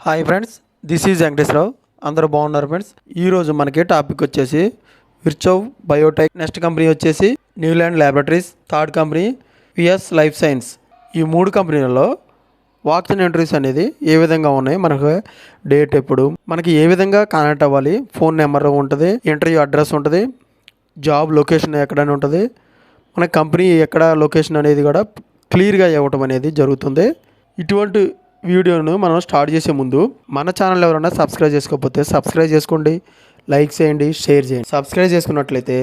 Hi friends, this is Venkateswararao. అందరూ బాగున్నారు friends. ఈరోజు మనకి టాపిక్ వచ్చేసి విర్చోవ్ బయోటెక్, నెక్స్ట్ కంపెనీ వచ్చేసి Neuland laboratories, third company VS life science. ఈ మూడు కంపెనీలలో వాక్సిన్ ఎంట్రీస్ అనేది ఏ విధంగా ఉన్నాయి, మనకు డేట్ ఎప్పుడు, మనకి ఏ విధంగా కాంటాక్ట్ అవ్వాలి, ఫోన్ నెంబర్ ఉంటుంది, ఇంటర్వ్యూ అడ్రస్ ఉంటుంది, జాబ్ లొకేషన్ ఎక్కడని ఉంటుంది, మన కంపెనీ ఎక్కడ లొకేషన్ అనేది కూడా క్లియర్గా ఇవ్వటం అనేది జరుగుతుంది. ఇటువంటి వీడియోను మనం స్టార్ట్ చేసే ముందు మన ఛానల్ ఎవరైనా సబ్స్క్రైబ్ చేసుకోకపోతే సబ్స్క్రైబ్ చేసుకోండి, లైక్ చేయండి, షేర్ చేయండి. సబ్స్క్రైబ్ చేసుకున్నట్లయితే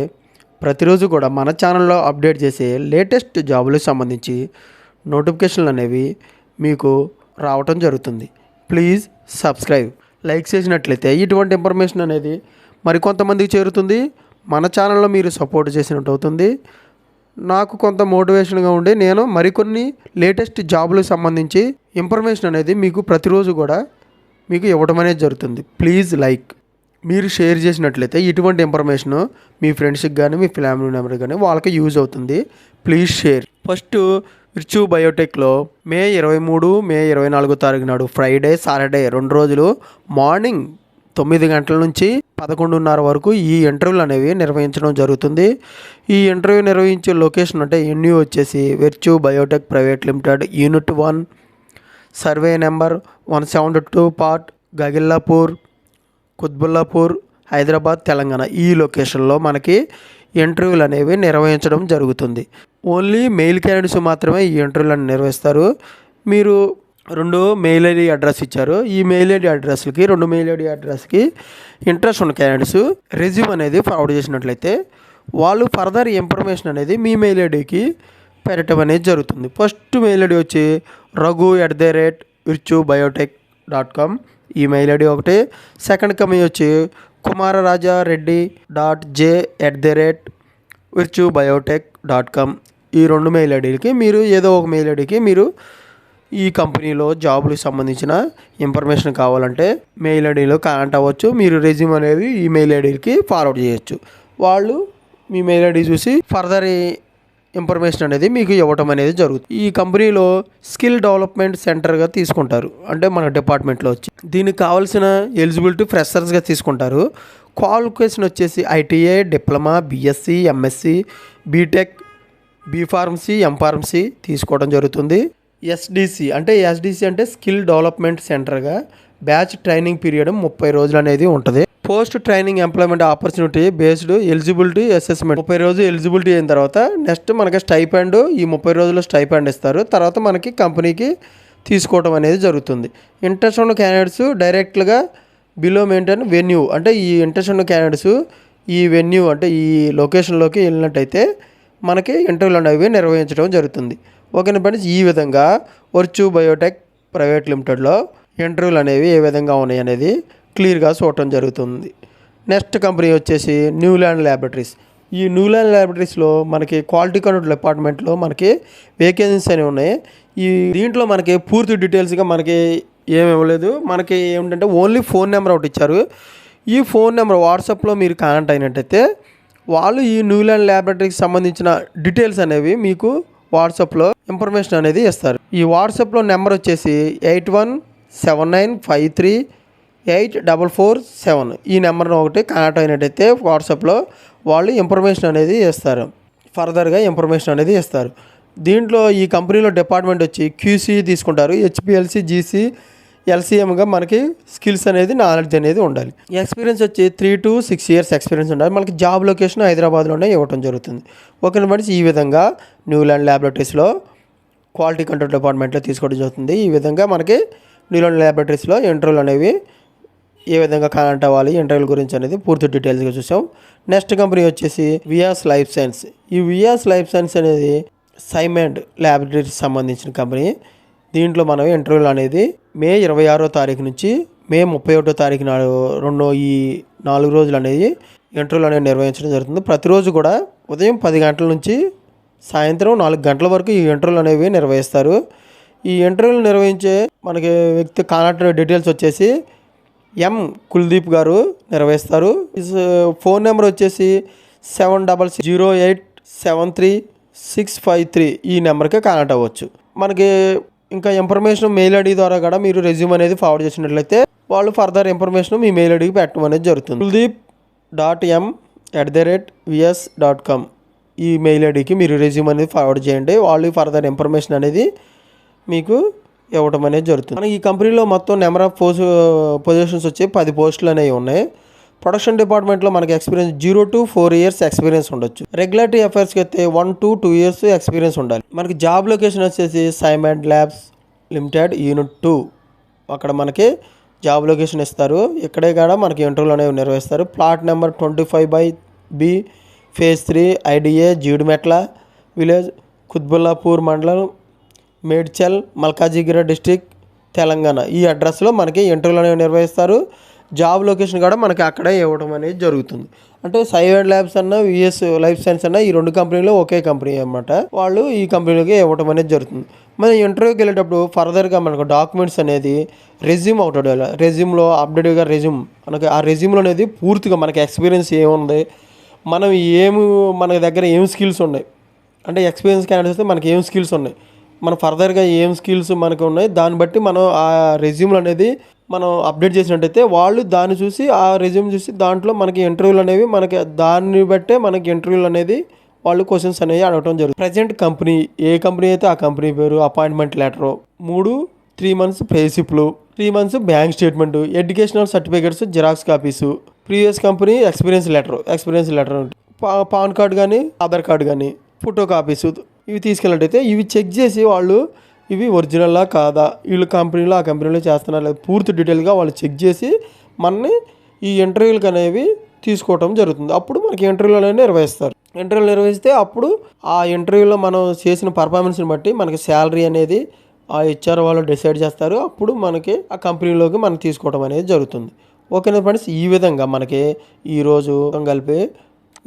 ప్రతిరోజు కూడా మన ఛానల్లో అప్డేట్ చేసే లేటెస్ట్ జాబులకు సంబంధించి నోటిఫికేషన్లు అనేవి మీకు రావటం జరుగుతుంది. Please subscribe. లైక్ చేసినట్లయితే ఇటువంటి ఇన్ఫర్మేషన్ అనేది మరికొంతమందికి చేరుతుంది. మన ఛానల్లో మీరు సపోర్ట్ చేసినట్టు అవుతుంది. నాకు కొంత మోటివేషన్గా ఉండి నేను మరికొన్ని లేటెస్ట్ జాబులకు సంబంధించి ఇన్ఫర్మేషన్ అనేది మీకు ప్రతిరోజు కూడా మీకు ఇవ్వడం అనేది జరుగుతుంది. Please like. మీరు షేర్ చేసినట్లయితే ఇటువంటి ఇన్ఫర్మేషన్ మీ ఫ్రెండ్స్కి కానీ మీ ఫ్యామిలీ మెంబర్కి కానీ వాళ్ళకి యూజ్ అవుతుంది. Please share. ఫస్ట్ విర్చోవ్ బయోటెక్లో మే 23, మే 24 తారీఖు నాడు ఫ్రైడే, సాటర్డే 2 రోజులు మార్నింగ్ 9 గంటల నుంచి 11:30 వరకు ఈ ఇంటర్వ్యూలు అనేవి నిర్వహించడం జరుగుతుంది. ఈ ఇంటర్వ్యూ నిర్వహించే లొకేషన్ అంటే ఎన్యూ వచ్చేసి Virchow biotech private limited, unit 1, survey number 172 part, Gagillapur, Qutbullapur, Hyderabad, Telangana. ఈ లొకేషన్లో మనకి ఇంటర్వ్యూలు అనేవి నిర్వహించడం జరుగుతుంది. ఓన్లీ మెయిల్ క్యాండిడేట్స్ మాత్రమే ఈ ఇంటర్వ్యూలను నిర్వహిస్తారు. మీరు 2 మెయిల్ ఐడి అడ్రస్ ఇచ్చారు. ఈ మెయిల్ ఐడి అడ్రస్కి 2 మెయిల్ ఐడి అడ్రస్కి ఇంట్రెస్ట్ ఉన్న క్యాండిడేట్స్ రెజ్యూమ్ అనేది ఫార్వర్డ్ చేసినట్లయితే వాళ్ళు ఫర్దర్ ఇన్ఫర్మేషన్ అనేది మీ మెయిల్ ఐడికి పెట్టడం అనేది జరుగుతుంది. ఫస్ట్ మెయిల్ ఐడి వచ్చి raghu@virchowbiotech.com, ఈ మెయిల్ ఐడి ఒకటి. సెకండ్ కంపెనీ వచ్చి kumararaja.reddy@virchowbiotech.com. ఈ 2 మెయిల్ ఐడీలకి మీరు ఏదో ఒక మెయిల్ ఐడికి మీరు ఈ కంపెనీలో జాబులకు సంబంధించిన ఇన్ఫర్మేషన్ కావాలంటే మెయిల్ ఐడీలో కాంటాక్ట్ అవ్వచ్చు. మీరు రెజ్యూమ్ అనేది ఈ మెయిల్ ఐడీకి ఫార్వర్డ్ చేయొచ్చు. వాళ్ళు మీ మెయిల్ ఐడి చూసి ఫర్దర్ ఇన్ఫర్మేషన్ అనేది మీకు ఇవ్వటం అనేది జరుగుతుంది. ఈ కంపెనీలో స్కిల్ డెవలప్మెంట్ సెంటర్గా తీసుకుంటారు, అంటే మన డిపార్ట్మెంట్లో వచ్చి దీనికి కావాల్సిన ఎలిజిబిలిటీ ఫ్రెషర్స్గా తీసుకుంటారు. క్వాలిఫికేషన్ వచ్చేసి ITI, diploma, BSc, MSc, BTech, B pharmacy, M pharmacy తీసుకోవడం జరుగుతుంది. ఎస్డిసి అంటే స్కిల్ డెవలప్మెంట్ సెంటర్గా బ్యాచ్ ట్రైనింగ్ పీరియడ్ 30 రోజులు అనేది ఉంటుంది. Post training employment opportunity based eligibility assessment. 30 రోజులు ఎలిజిబిలిటీ అయిన తర్వాత నెక్స్ట్ మనకి స్టైపెండ్, ఈ 30 రోజులు స్టైపెండ్ ఇస్తారు. తర్వాత మనకి కంపెనీకి తీసుకోవడం అనేది జరుగుతుంది. ఇంట్రెస్ట్ ఉన్న క్యాండిడేట్స్ డైరెక్ట్గా బిలో మెయింటైన్ వెన్యూ, అంటే ఈ ఇంట్రెస్ట్ ఉన్న క్యాండిడేట్స్ ఈ వెన్యూ అంటే ఈ లొకేషన్లోకి వెళ్ళినట్టయితే మనకి ఇంటర్వ్యూలు అనేవి నిర్వహించడం జరుగుతుంది. ఓకేనా ఫ్రెండ్స్, ఈ విధంగా విర్చోవ్ బయోటెక్ ప్రైవేట్ లిమిటెడ్లో ఇంటర్వ్యూలు అనేవి ఏ విధంగా ఉన్నాయి అనేది క్లియర్గా చూడటం జరుగుతుంది. నెక్స్ట్ కంపెనీ వచ్చేసి న్యూలాండ్ ల్యాబొరేటరీస్. ఈ న్యూలాండ్ ల్యాబొరేటరీస్లో మనకి క్వాలిటీ కంట్రోల్ డిపార్ట్మెంట్లో మనకి వేకెన్సీస్ అనేవి ఉన్నాయి. ఈ దీంట్లో మనకి పూర్తి డీటెయిల్స్గా మనకి ఏమి ఇవ్వలేదు. మనకి ఏమిటంటే ఓన్లీ ఫోన్ నెంబర్ ఒకటి ఇచ్చారు. ఈ ఫోన్ నెంబర్ వాట్సాప్లో మీరు కాంటాక్ట్ అయినట్టయితే వాళ్ళు ఈ న్యూలాండ్ ల్యాబొరేటరీకి సంబంధించిన డీటెయిల్స్ అనేవి మీకు వాట్సాప్లో ఇన్ఫర్మేషన్ అనేది ఇస్తారు. ఈ వాట్సాప్లో నెంబర్ వచ్చేసి 8179538447. ఈ నెంబర్ను ఒకటి కాంటాక్ట్ అయినట్టయితే వాట్సాప్లో వాళ్ళు ఇన్ఫర్మేషన్ అనేది ఇస్తారు, ఫర్దర్గా ఇన్ఫర్మేషన్ అనేది ఇస్తారు. దీంట్లో ఈ కంపెనీలో డిపార్ట్మెంట్ వచ్చి క్యూసీ తీసుకుంటారు. హెచ్పిఎల్సి, జీసీ, ఎల్సీఎంగా మనకి స్కిల్స్ అనేది నాలెడ్జ్ అనేది ఉండాలి. ఎక్స్పీరియన్స్ వచ్చి 3 to 6 years ఎక్స్పీరియన్స్ ఉండాలి. మనకి జాబ్ లొకేషన్ హైదరాబాద్లోనే ఇవ్వడం జరుగుతుంది. ఓకే ఫ్రెండ్స్, ఈ విధంగా న్యూలాండ్ ల్యాబొరేటరీస్లో క్వాలిటీ కంట్రోల్ డిపార్ట్మెంట్లో తీసుకోవడం జరుగుతుంది. ఈ విధంగా మనకి న్యూలాండ్ ల్యాబొరేటరీస్లో ఇంటర్వ్యూలు అనేవి ఏ విధంగా కాంటాక్ట్ అవ్వాలి, ఇంటర్వ్యూల గురించి అనేది పూర్తి డీటెయిల్స్గా చూసాం. నెక్స్ట్ కంపెనీ వచ్చేసి విఎస్ లైఫ్ సైన్స్. ఈ విఎస్ లైఫ్ సైన్స్ అనేది సైమెండ్ ల్యాబొరేటరీకి సంబంధించిన కంపెనీ. దీంట్లో మనం ఇంటర్వ్యూలు అనేది మే 26వ తారీఖు నుంచి మే 31వ తారీఖు నాడు ఈ 4 రోజులు అనేది ఇంటర్వ్యూలు అనేవి నిర్వహించడం జరుగుతుంది. ప్రతిరోజు కూడా ఉదయం 10 గంటల నుంచి సాయంత్రం 4 గంటల వరకు ఈ ఇంటర్వ్యూలు అనేవి నిర్వహిస్తారు. ఈ ఇంటర్వ్యూలు నిర్వహించే మనకి వ్యక్తి కాంటాక్ట్ డీటెయిల్స్ వచ్చేసి ఎం కుల్దీప్ గారు నిర్వహిస్తారు. ఫోన్ నెంబర్ వచ్చేసి 760873 653. ఈ నెంబర్కి కాంటాక్ట్ అవ్వచ్చు. మనకి ఇంకా ఇన్ఫర్మేషన్ మెయిల్ ఐడి ద్వారా కూడా మీరు రెజ్యూమ్ అనేది ఫార్వర్డ్ చేసినట్లయితే వాళ్ళు ఫర్దర్ ఇన్ఫర్మేషన్ మీ మెయిల్ ఐడికి పెట్టడం అనేది జరుగుతుంది. kuldeep.m@vs.com ఈ మెయిల్ ఐడికి మీరు రెజ్యూమ్ అనేది ఫార్వర్డ్ చేయండి. వాళ్ళు ఫర్దర్ ఇన్ఫర్మేషన్ అనేది మీకు ఇవ్వడం అనేది జరుగుతుంది. మనకి ఈ కంపెనీలో మొత్తం నెంబర్ ఆఫ్ పొజిషన్స్ వచ్చి 10 పోస్టులు అనేవి ఉన్నాయి. ప్రొడక్షన్ డిపార్ట్మెంట్లో మనకి ఎక్స్పీరియన్స్ 0 to 4 years ఎక్స్పీరియన్స్ ఉండొచ్చు. రెగ్యులేటరీ అఫైర్స్కి అయితే 1 to 2 years ఎక్స్పీరియన్స్ ఉండాలి. మనకి జాబ్ లొకేషన్ వచ్చేసి సైమండ్ ల్యాబ్స్ లిమిటెడ్ యూనిట్ 2 అక్కడ మనకి జాబ్ లొకేషన్ ఇస్తారు. ఇక్కడే కూడా మనకి ఇంటర్వ్యూలు అనేవి నిర్వహిస్తారు. Plot number 25/B phase 3 IDA Jeedimetla village Quthbullapur mandal Medchal Malkajgiri district Telangana ఈ అడ్రస్లో మనకి ఇంటర్వ్యూలు అనేవి నిర్వహిస్తారు. జాబ్ లొకేషన్ కూడా మనకి అక్కడే ఇవ్వడం అనేది జరుగుతుంది. అంటే సైమండ్ ల్యాబ్స్ అన్న విఎస్ లైఫ్ సైన్స్ అన్న ఈ 2 కంపెనీలు ఒకే కంపెనీ అన్నమాట. వాళ్ళు ఈ కంపెనీలోకి ఇవ్వడం అనేది జరుగుతుంది. మనం ఇంటర్వ్యూకి వెళ్ళేటప్పుడు ఫర్దర్గా మనకు డాక్యుమెంట్స్ అనేది రెజ్యూమ్ అవుతాడు. రెజ్యూమ్లో అప్డేట్గా రెజ్యూమ్ మనకి ఆ రెజ్యూమ్లో అనేది పూర్తిగా మనకి ఎక్స్పీరియన్స్ ఏముంది, మనం మన దగ్గర ఏం స్కిల్స్ ఉన్నాయి, అంటే ఎక్స్పీరియన్స్ క్యాండిడేట్స్ వస్తే మనకి ఏం స్కిల్స్ ఉన్నాయి, మనం ఫర్దర్గా ఏం స్కిల్స్ మనకు ఉన్నాయి, దాన్ని బట్టి మనం ఆ రెజ్యూమ్లు అనేది మనం అప్డేట్ చేసినట్టయితే వాళ్ళు దాన్ని చూసి ఆ రెజ్యూమ్ చూసి దాంట్లో మనకి ఇంటర్వ్యూలు అనేవి మనకి దాన్ని బట్టే మనకి ఇంటర్వ్యూలు అనేది వాళ్ళు క్వశ్చన్స్ అనేవి అడగడం జరుగుతుంది. ప్రజెంట్ కంపెనీ ఏ కంపెనీ అయితే ఆ కంపెనీ పేరు, అపాయింట్మెంట్ లెటరు, 3 months పే స్లిప్లు, 3 months bank statement, educational certificates xerox copies, previous company experience letter, PAN card కానీ ఆధార్ కార్డు కానీ ఫోటో కాపీసు ఇవి తీసుకెళ్ళినట్టయితే ఇవి చెక్ చేసి వాళ్ళు ఇవి ఒరిజినల్లా కాదా, వీళ్ళు కంపెనీలో ఆ కంపెనీలో చేస్తున్నారు లేదా పూర్తి డీటెయిల్గా వాళ్ళు చెక్ చేసి మనని ఈ ఇంటర్వ్యూలకు అనేవి తీసుకోవటం జరుగుతుంది. అప్పుడు మనకి ఇంటర్వ్యూలు అనేవి నిర్వహిస్తారు. ఇంటర్వ్యూలు నిర్వహిస్తే అప్పుడు ఆ ఇంటర్వ్యూలో మనం చేసిన పర్ఫార్మెన్స్ని బట్టి మనకి శాలరీ అనేది ఆ హెచ్ఆర్ వాళ్ళు డిసైడ్ చేస్తారు. అప్పుడు మనకి ఆ కంపెనీలోకి మనం తీసుకోవడం అనేది జరుగుతుంది. ఓకేనా ఫ్రెండ్స్, ఈ విధంగా మనకి ఈరోజు కలిపి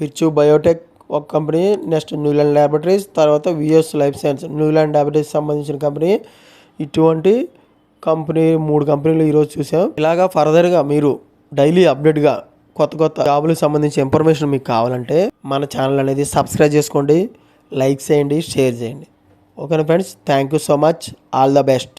విర్చు బయోటెక్ ఒక కంపెనీ, నెక్స్ట్ న్యూలాండ్ ల్యాబొరేటరీస్, తర్వాత VS life science Neuland laboratories సంబంధించిన కంపెనీ, ఇటువంటి కంపెనీ 3 కంపెనీలు ఈరోజు చూసాం. ఇలాగా ఫర్దర్గా మీరు డైలీ అప్డేట్గా కొత్త జాబులకు సంబంధించిన ఇన్ఫర్మేషన్ మీకు కావాలంటే మన ఛానల్ అనేది సబ్స్క్రైబ్ చేసుకోండి, లైక్ చేయండి, షేర్ చేయండి. ఓకేనా friends, thank you so much, all the best.